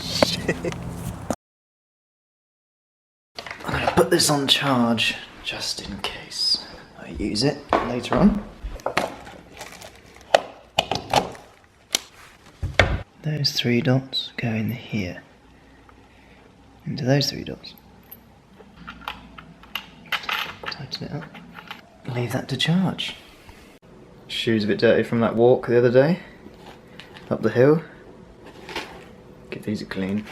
Shit. I'm gonna put this on charge just in case I use it later on. Those 3 dots go in here. Into those 3 dots. Tighten it up. Leave that to charge. Shoes a bit dirty from that walk the other day. Up the hill. Give these a clean.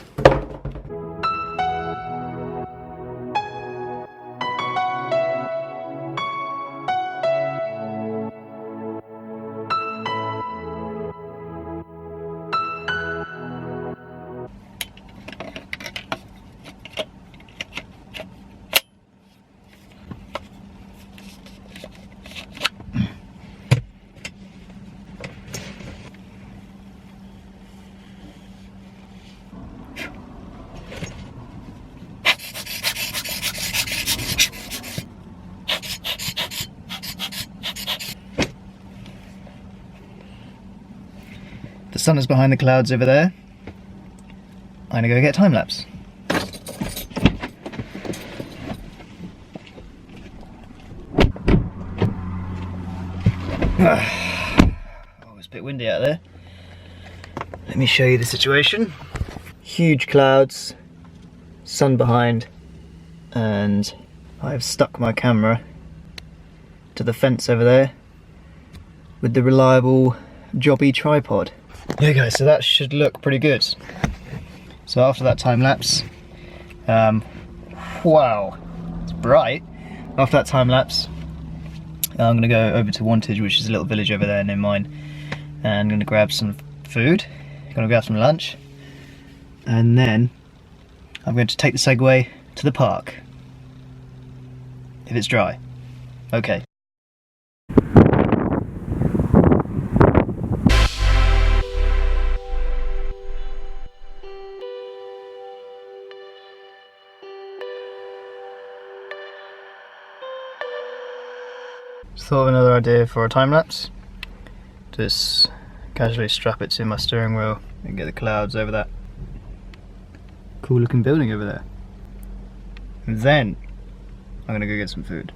The sun is behind the clouds over there. I'm gonna go get a time lapse. Oh, it's a bit windy out there. Let me show you the situation. Huge clouds, sun behind, and I've stuck my camera to the fence over there with the reliable jobby tripod. There you go, so that should look pretty good. So after that time lapse, wow, it's bright. After that time lapse, I'm gonna go over to Wantage, which is a little village over there near mine, and I'm gonna grab some food, gonna grab some lunch, and then I'm going to take the Segway to the park. If it's dry. Okay. Just thought of another idea for a time lapse. Just casually strap it to my steering wheel and get the clouds over that cool looking building over there. And then I'm gonna go get some food.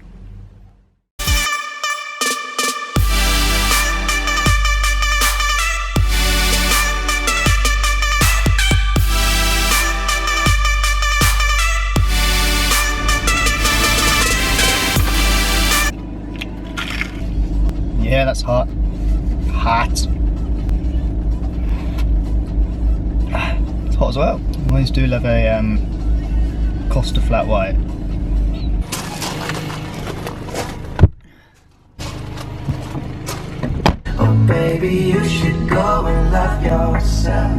Yeah, that's hot. Hot. It's hot as well. I always do love a Costa flat white. Oh baby, you should go and love yourself.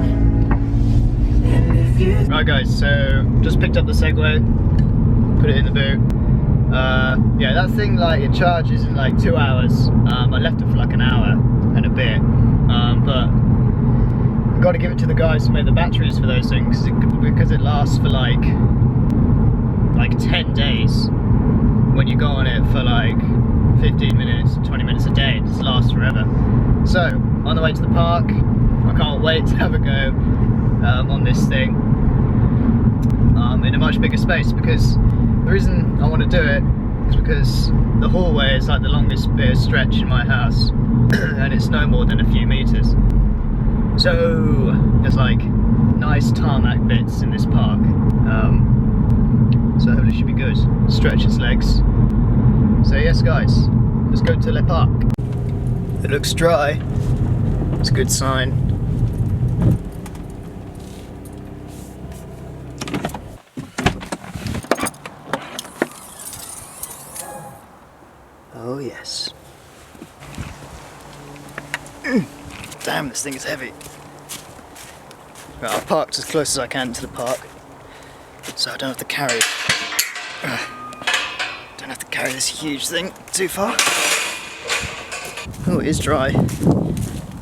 And if you... Right guys, so just picked up the Segway, put it in the boot. Yeah, that thing, like, it charges in like 2 hours. I left it for like an hour and a bit, but I've got to give it to the guys who made the batteries for those things because it lasts for like 10 days. When you go on it for like 15 minutes, 20 minutes a day, it just lasts forever. So, on the way to the park, I can't wait to have a go on this thing in a much bigger space, because the reason I want to do it is because the hallway is like the longest bit of stretch in my house and it's no more than a few meters. So there's like nice tarmac bits in this park, so hopefully it should be good. Stretch its legs. So yes guys, let's go to Le Parc. It looks dry, it's a good sign. Oh yes. Damn, this thing is heavy. Right, I've parked as close as I can to the park, so I don't have to carry this huge thing too far. Oh, it is dry.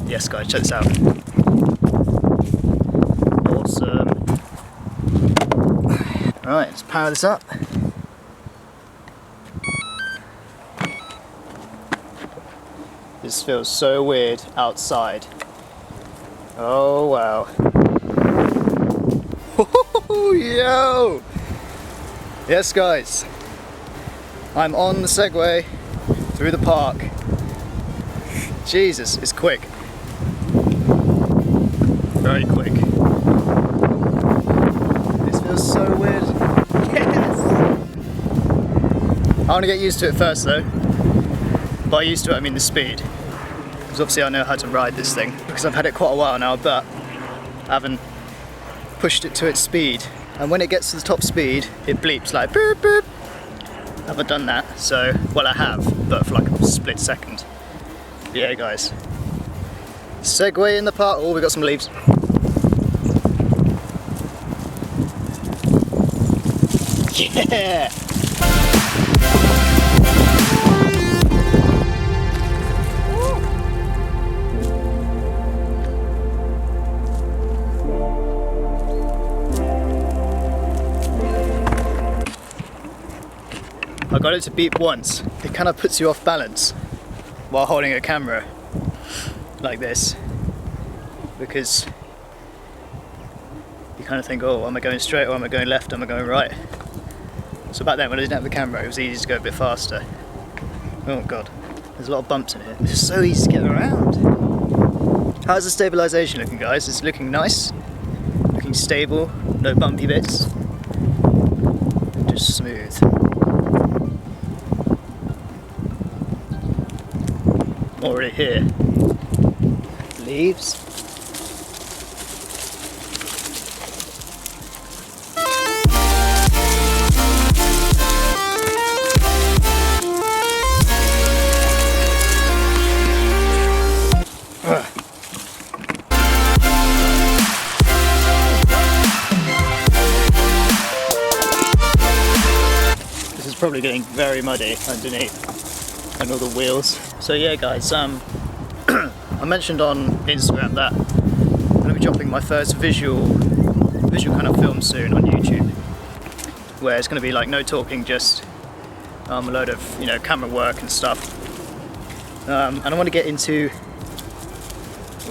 Yes guys, check this out. Awesome. Alright, let's power this up. This feels so weird outside. Oh wow. Yo! Yes guys, I'm on the Segway through the park. Jesus, it's quick. Very quick. This feels so weird. Yes! I want to get used to it first though. By used to it I mean the speed. Because obviously I know how to ride this thing. Because I've had it quite a while now, but I haven't pushed it to its speed. And when it gets to the top speed, it bleeps like boop boop. I haven't done that, so, well I have, but for like a split second. But yeah guys. Segway in the park. Oh, we got some leaves. Yeah! I got it to beep once. It kind of puts you off balance while holding a camera like this, because you kind of think, oh, am I going straight or am I going left, am I going right? So back then when I didn't have the camera it was easy to go a bit faster. Oh god, there's a lot of bumps in here. It's just so easy to get around. How's the stabilisation looking guys? It's looking nice, looking stable, no bumpy bits, just smooth. Already here. Leaves. This is probably getting very muddy underneath and all the wheels. So yeah guys, I mentioned on Instagram that I'm going to be dropping my first visual kind of film soon on YouTube, where it's going to be like no talking, just a load of, you know, camera work and stuff. And I want to get into,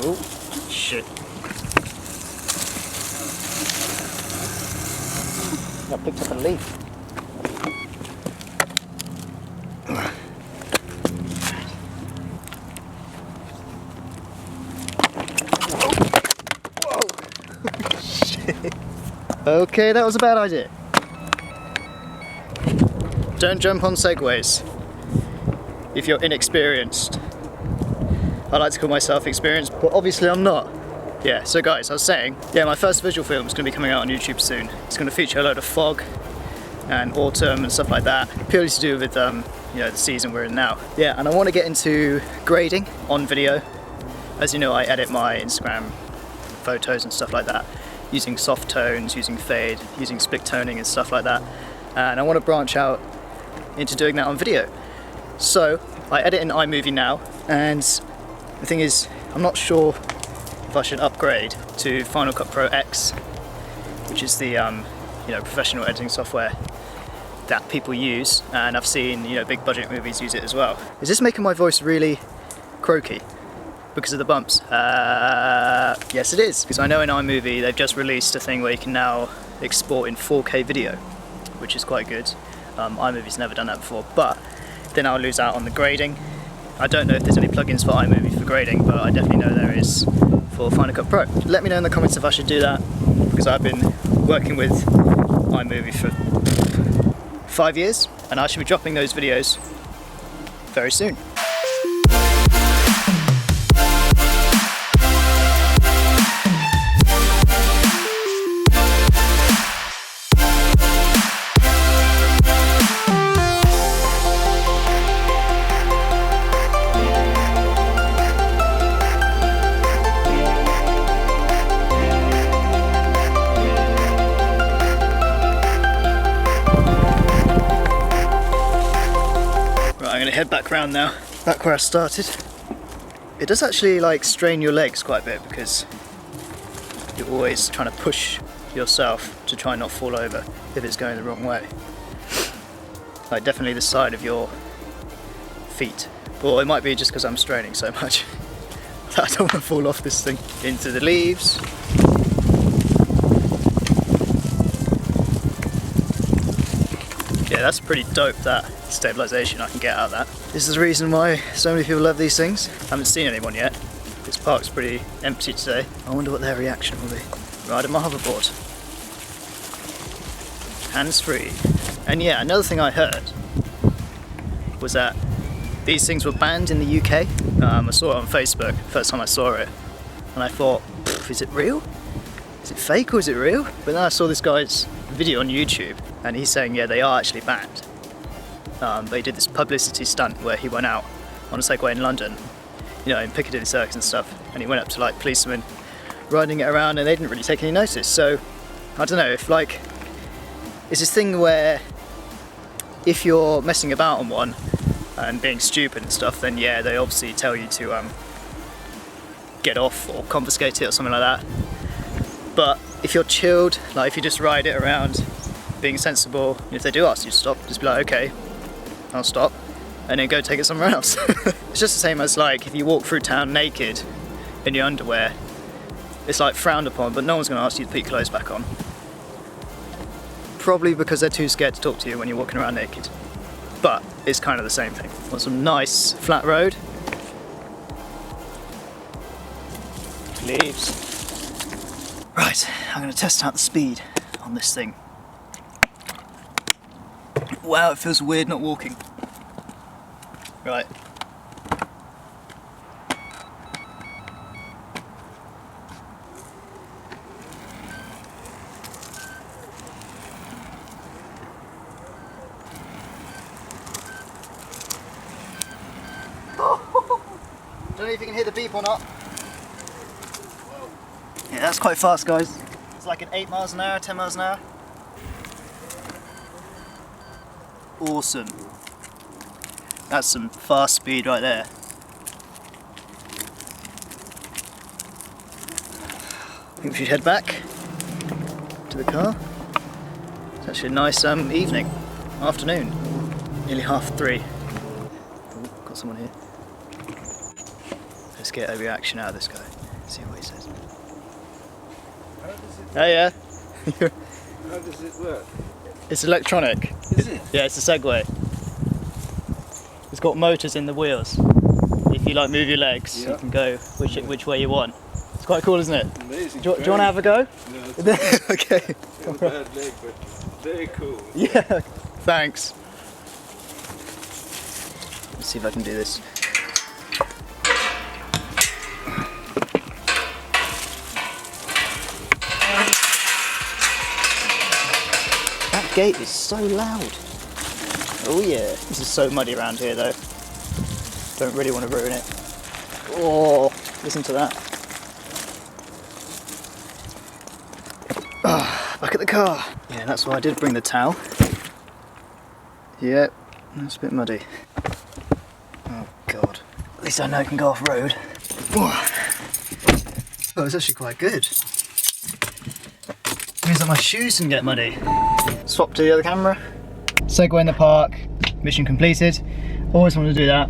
oh shit, I picked up a leaf. Okay, that was a bad idea. Don't jump on segways if you're inexperienced. I like to call myself experienced, but obviously I'm not. Yeah, so guys, I was saying, yeah, my first visual film is going to be coming out on YouTube soon. It's going to feature a load of fog and autumn and stuff like that, purely to do with you know, the season we're in now. Yeah, and I want to get into grading on video. As you know, I edit my Instagram photos and stuff like that, using soft tones, using fade, using split toning and stuff like that. And I want to branch out into doing that on video. So I edit in iMovie now, and the thing is, I'm not sure if I should upgrade to Final Cut Pro X, which is the you know, professional editing software that people use, and I've seen, you know, big budget movies use it as well. Is this making my voice really croaky because of the bumps? Yes it is, because I know in iMovie they've just released a thing where you can now export in 4K video, which is quite good. iMovie's never done that before, but then I'll lose out on the grading. I don't know if there's any plugins for iMovie for grading, but I definitely know there is for Final Cut Pro. Let me know in the comments if I should do that, because I've been working with iMovie for 5 years, and I should be dropping those videos very soon. Head back round now, back where I started. It does actually like strain your legs quite a bit, because you're always trying to push yourself to try and not fall over if it's going the wrong way. Like definitely the side of your feet. Or it might be just because I'm straining so much that I don't want to fall off this thing. Into the leaves. Yeah, that's pretty dope, that stabilisation I can get out of that. This is the reason why so many people love these things. I haven't seen anyone yet. This park's pretty empty today. I wonder what their reaction will be. Riding my hoverboard. Hands-free. And yeah, another thing I heard was that these things were banned in the UK. I saw it on Facebook, first time I saw it. And I thought, is it real? Is it fake or is it real? But then I saw this guy's video on YouTube and he's saying, yeah, they are actually banned. But he did this publicity stunt where he went out on a Segway in London, you know, in Piccadilly Circus and stuff, and he went up to like policemen riding it around and they didn't really take any notice. So I don't know if like, it's this thing where if you're messing about on one and being stupid and stuff, then yeah, they obviously tell you to get off or confiscate it or something like that. But if you're chilled, like if you just ride it around being sensible, if they do ask you to stop, just be like, okay, I'll stop, and then go take it somewhere else. It's just the same as like if you walk through town naked in your underwear, it's like frowned upon, but no one's going to ask you to put your clothes back on. Probably because they're too scared to talk to you when you're walking around naked. But it's kind of the same thing. Want some nice flat road. Leaves. Right, I'm going to test out the speed on this thing. Wow, it feels weird not walking. Right. Don't know if you can hear the beep or not. Yeah, that's quite fast, guys. It's like an 8 miles an hour, 10 miles an hour. Awesome. That's some fast speed right there. I think we should head back to the car. It's actually a nice evening, afternoon, nearly 3:30. Oh, got someone here. Let's get a reaction out of this guy. See what he says. Oh yeah. How does it work? It's electronic. Is it? Yeah, it's a Segway. It's got motors in the wheels. If you like move your legs, Yeah. you can go which way you want. It's quite cool, isn't it? Amazing. Do you want to have a go? No, it's Okay. a bad leg, but very cool. Yeah. Thanks. Let's see if I can do this. That gate is so loud. Oh yeah. This is so muddy around here though. Don't really want to ruin it. Oh, listen to that. Back at the car. Yeah, that's why I did bring the towel. Yep, that's a bit muddy. Oh god. At least I know I can go off road. Oh, it's actually quite good. Means that my shoes can get muddy. Swap to the other camera. Segway in the park. Mission completed. Always want to do that.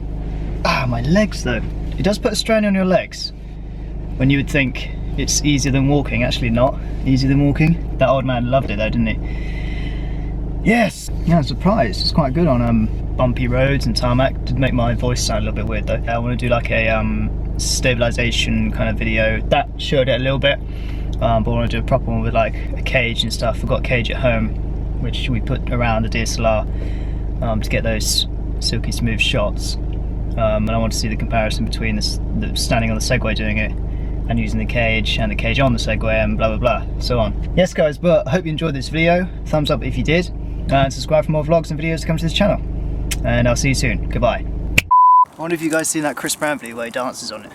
Ah, my legs though. It does put a strain on your legs. When you would think it's easier than walking, actually not easier than walking. That old man loved it though, didn't he? Yes! Yeah, I'm surprised. It's quite good on bumpy roads and tarmac. Did make my voice sound a little bit weird though. I want to do like a stabilization kind of video. That showed it a little bit. But I want to do a proper one with like a cage and stuff. I've got a cage at home, which we put around the DSLR to get those silky smooth shots. And I want to see the comparison between the standing on the Segway doing it and using the cage and the cage on the Segway and blah blah blah, so on. Yes guys, but I hope you enjoyed this video. Thumbs up if you did, and subscribe for more vlogs and videos to come to this channel. And I'll see you soon. Goodbye. I wonder if you guys seen that Chris Brown video where he dances on it.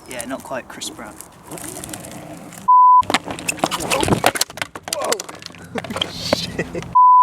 Yeah, not quite Chris Brown. Whoa! Shit.